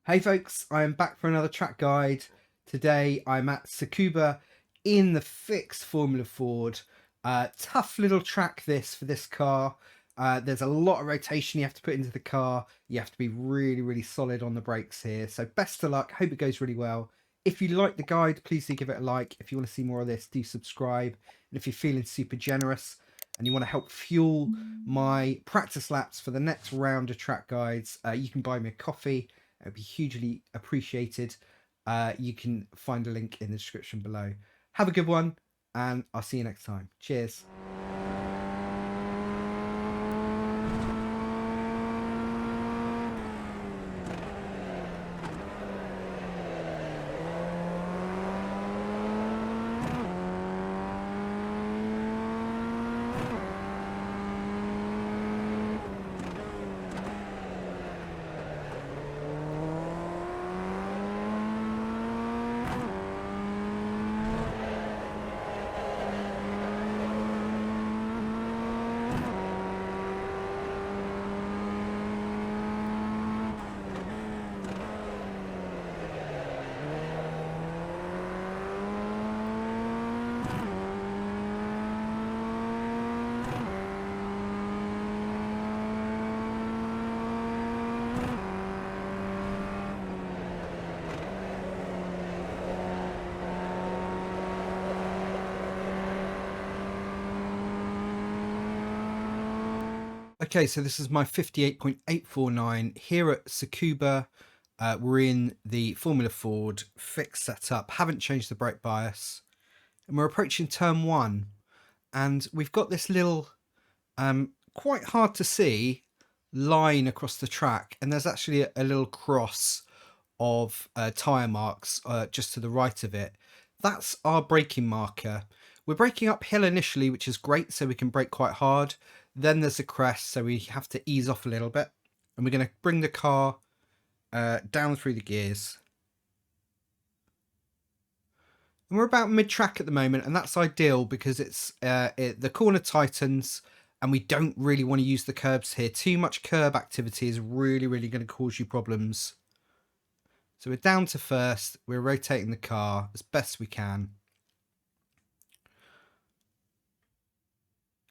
Hey folks, I am back for another track guide. Today I'm at Tsukuba in the Fixed Formula Ford. Tough little track this for this car. There's a lot of rotation you have to put into the car. You have to be really solid on the brakes here. So best of luck. Hope it goes really well. If you like the guide, please do give it a like. If you want to see more of this, do subscribe. And if you're feeling super generous and you want to help fuel my practice laps for the next round of track guides, you can buy me a coffee. It would be hugely appreciated. You can find a link in the description below. Have a good one, and I'll see you next time. Cheers. Okay, so this is my 58.849 here at Tsukuba. We're in the Formula Ford Fixed setup, haven't changed the brake bias, and we're approaching turn one, and we've got this little quite hard to see line across the track, and there's actually a little cross of tyre marks just to the right of it. That's our braking marker. We're braking uphill initially, which is great, so we can brake quite hard. Then there's a crest, so we have to ease off a little bit, and we're going to bring the car down through the gears. And we're about mid-track at the moment, and that's ideal because it's the corner tightens, and we don't really want to use the curbs here. Too much curb activity is really going to cause you problems. So we're down to first. We're rotating the car as best we can.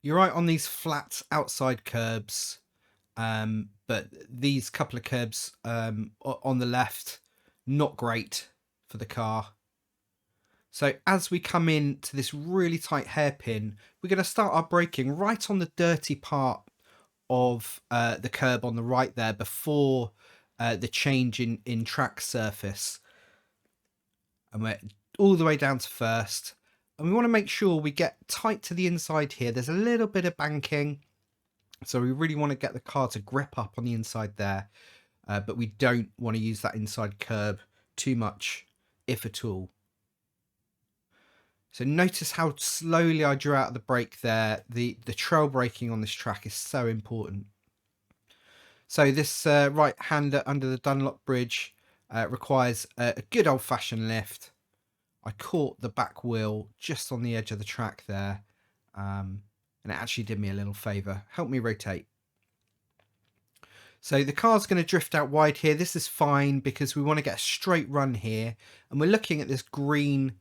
You're right on these flat outside curbs, but these couple of curbs on the left, not great for the car. So as we come in to this really tight hairpin, we're going to start our braking right on the dirty part of the curb on the right there before the change in track surface. And we're all the way down to first. And we want to make sure we get tight to the inside here. There's a little bit of banking, so we really want to get the car to grip up on the inside there. But we don't want to use that inside curb too much, if at all. So notice how slowly I drew out the brake there. The trail braking on this track is so important. So this right hander under the Dunlop bridge requires a good old-fashioned lift. I caught the back wheel just on the edge of the track there, and it actually did me a little favour. Helped me rotate. So the car's going to drift out wide here. This is fine because we want to get a straight run here, and we're looking at this green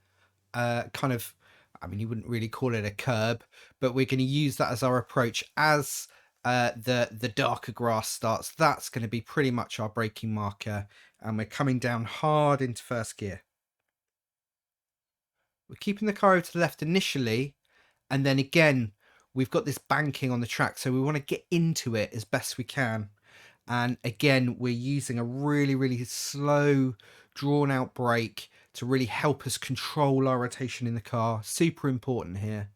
kind of, I mean, you wouldn't really call it a curb, but we're going to use that as our approach. As the darker grass starts, that's going to be pretty much our braking marker, and we're coming down hard into first gear. We're keeping the car over to the left initially, and then again we've got this banking on the track, so we want to get into it as best we can. And again, we're using a really slow, drawn out brake to really help us control our rotation in the car. Super important here.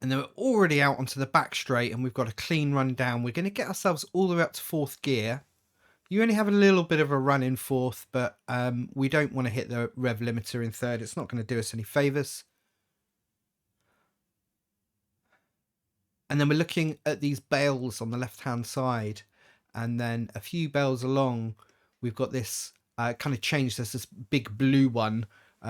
And then we're already out onto the back straight, and we've got a clean run down. We're going to get ourselves all the way up to fourth gear. You only have a little bit of a run in fourth, but we don't want to hit the rev limiter in third. It's not going to do us any favours. And then we're looking at these bales on the left-hand side. And then a few bales along, we've got this kind of change. There's this big blue one,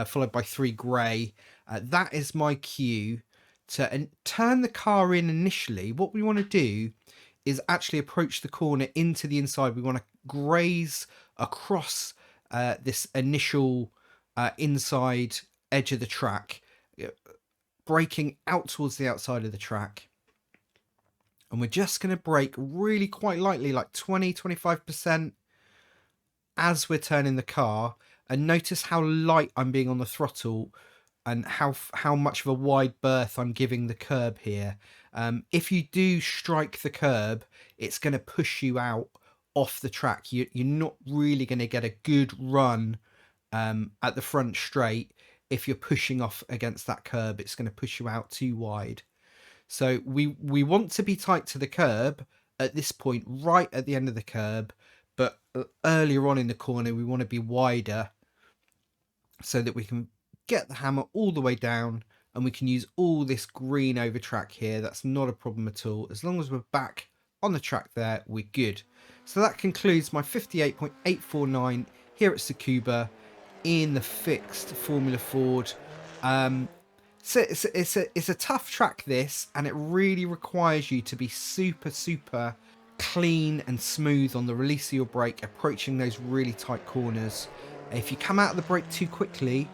followed by 3 grey. That is my cue to turn the car in initially. What we want to do is actually approach the corner into the inside. We want to graze across this initial inside edge of the track, braking out towards the outside of the track. And we're just going to brake really quite lightly, like 20-25% as we're turning the car. And notice how light I'm being on the throttle and how much of a wide berth I'm giving the curb here. If you do strike the curb, it's going to push you out off the track. You're not really going to get a good run at the front straight. If you're pushing off against that curb, it's going to push you out too wide. So we want to be tight to the curb at this point, right at the end of the curb, but earlier on in the corner, we want to be wider so that we can get the hammer all the way down and we can use all this green over track here. That's not a problem at all. As long as we're back on the track there, we're good. So that concludes my 58.849 here at Tsukuba in the fixed Formula Ford. So it's a tough track, this, and it really requires you to be super clean and smooth on the release of your brake, approaching those really tight corners. If you come out of the brake too quickly,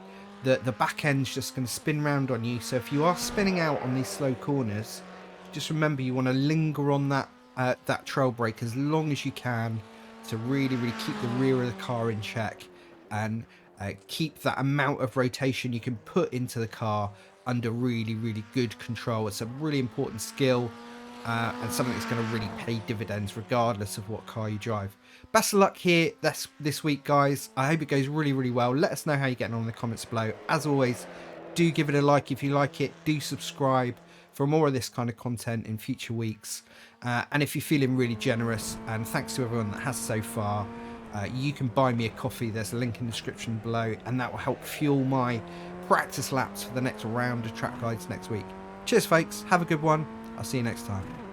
the back end's just going to spin round on you. So if you are spinning out on these slow corners, just remember you want to linger on that trail brake as long as you can to really keep the rear of the car in check and keep that amount of rotation you can put into the car under really good control. It's a really important skill and something that's going to really pay dividends regardless of what car you drive. Best of luck here this week, guys. I hope it goes really well. Let us know how you're getting on in the comments below. As always, do give it a like if you like it. Do subscribe for more of this kind of content in future weeks. And if you're feeling really generous, and thanks to everyone that has so far, you can buy me a coffee. There's a link in the description below, and that will help fuel my practice laps for the next round of track guides next week. Cheers, folks. Have a good one. I'll see you next time.